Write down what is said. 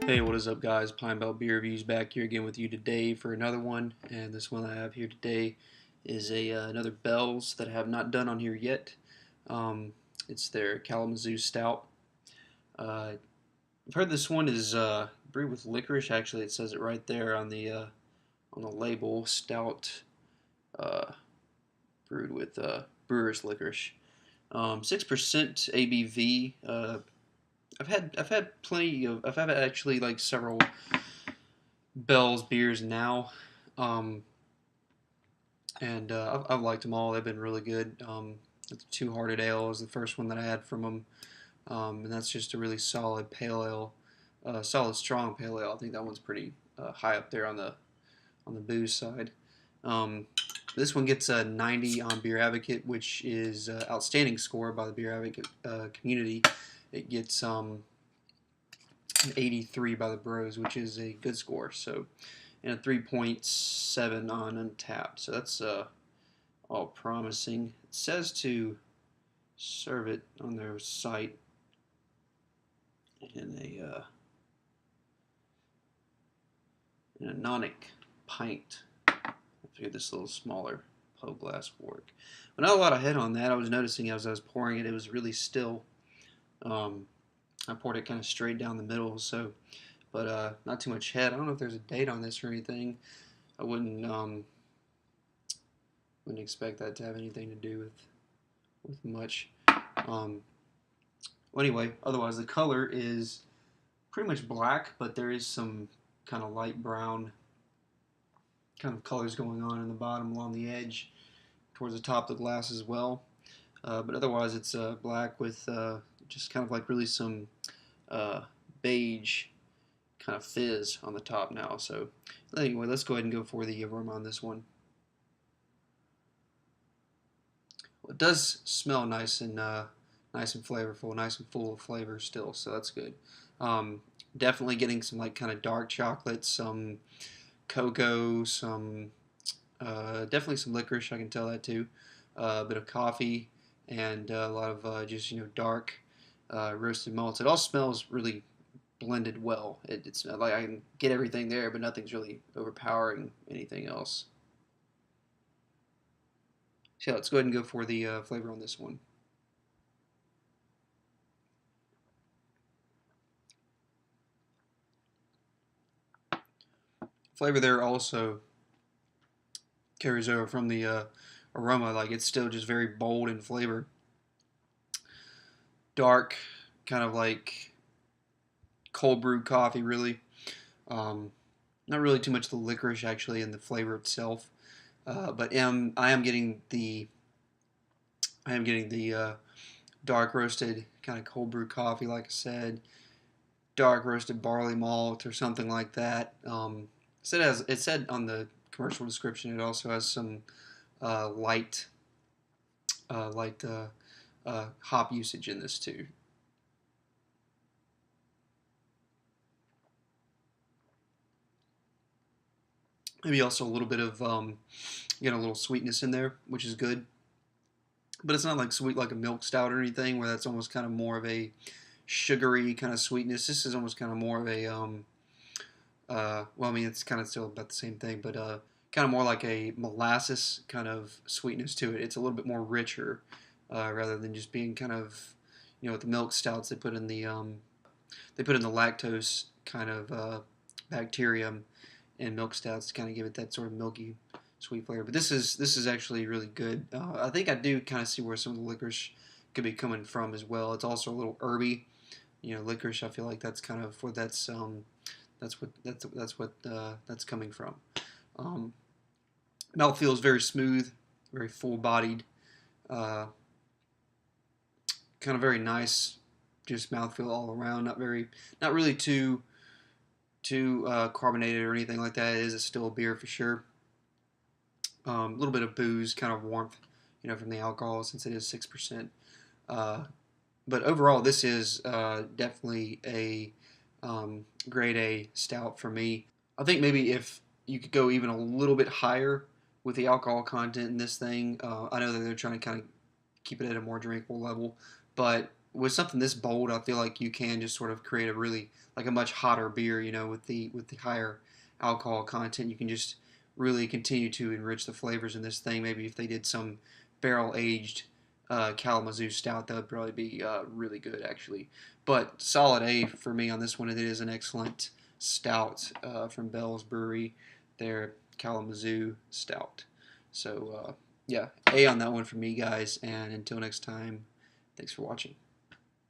Hey, what is up, guys? Pine Belt Beer Reviews back here again with you today for another one. And this one I have here today is another Bell's that I have not done on here yet. It's their Kalamazoo Stout. I've heard this one is brewed with licorice. Actually, it says it right there on the label. Stout uh, brewed with brewer's licorice. 6% ABV. I've had actually like several Bell's beers now, um, and I've liked them all. They've been really good. The Two Hearted Ale is the first one that I had from them, and that's just a really solid pale ale, solid strong pale ale. I think that one's pretty high up there on the booze side. Um, this one gets a 90 on Beer Advocate, which is outstanding score by the Beer Advocate community. It gets an 83 by the Bros, which is a good score. So, and a 3.7 on Untapped. So that's all promising. It says to serve it on their site in a nonic pint. I figured this little smaller Poe glass work. But not a lot of head on that. I was noticing as I was pouring it, it was really still. I poured it kind of straight down the middle, so, but not too much head. I don't know if there's a date on this or anything. I wouldn't expect that to have anything to do with much. Well, anyway, otherwise the color is pretty much black, but there is some kind of light brown kind of colors going on in the bottom along the edge towards the top of the glass as well. But otherwise it's black with just kind of like really some beige kind of fizz on the top now. So anyway, let's go ahead and go for the aroma on this one. Well, it does smell nice and flavorful, nice and full of flavor still, so that's good. Definitely getting some like kind of dark chocolate, some cocoa, some definitely some licorice. I can tell that too. A bit of coffee and a lot of just dark roasted malts. It all smells really blended well. It's like I can get everything there, but nothing's really overpowering anything else. So let's go ahead and go for the flavor on this one. Flavor there also carries over from the aroma. Like it's still just very bold in flavor. Dark, kind of like cold brewed coffee, really. Not really too much of the licorice actually in the flavor itself, but I am getting the dark roasted kind of cold brew coffee, like I said, dark roasted barley malt or something like that. It said on the commercial description it also has some light hop usage in this too. Maybe also a little bit of a little sweetness in there, which is good. But it's not like sweet like a milk stout or anything, where that's almost kind of more of a sugary kind of sweetness. This is almost kind of more of a well, I mean, it's kind of still about the same thing, but kind of more like a molasses kind of sweetness to it. It's a little bit more richer rather than just being kind of, with the milk stouts they put in the lactose kind of bacterium in milk stouts to kind of give it that sort of milky sweet flavor. But this is actually really good. I think I do kind of see where some of the licorice could be coming from as well. It's also a little herby. Licorice. I feel like that's kind of what that's coming from. Mouth feels very smooth, very full-bodied, kind of very nice, just mouthfeel all around. Not really too carbonated or anything like that. It is still a beer for sure. A little bit of booze, kind of warmth, from the alcohol since it is 6%. But overall, this is definitely a grade A stout for me. I think maybe if you could go even a little bit higher with the alcohol content in this thing. I know that they're trying to kind of keep it at a more drinkable level, but with something this bold, I feel like you can just sort of create a really like a much hotter beer. You know, with the higher alcohol content, you can just really continue to enrich the flavors in this thing. Maybe if they did some barrel aged Kalamazoo Stout, that would probably be really good actually. But solid A for me on this one. It is an excellent stout from Bell's Brewery, their Kalamazoo Stout. So yeah, A on that one for me, guys. And until next time, thanks for watching.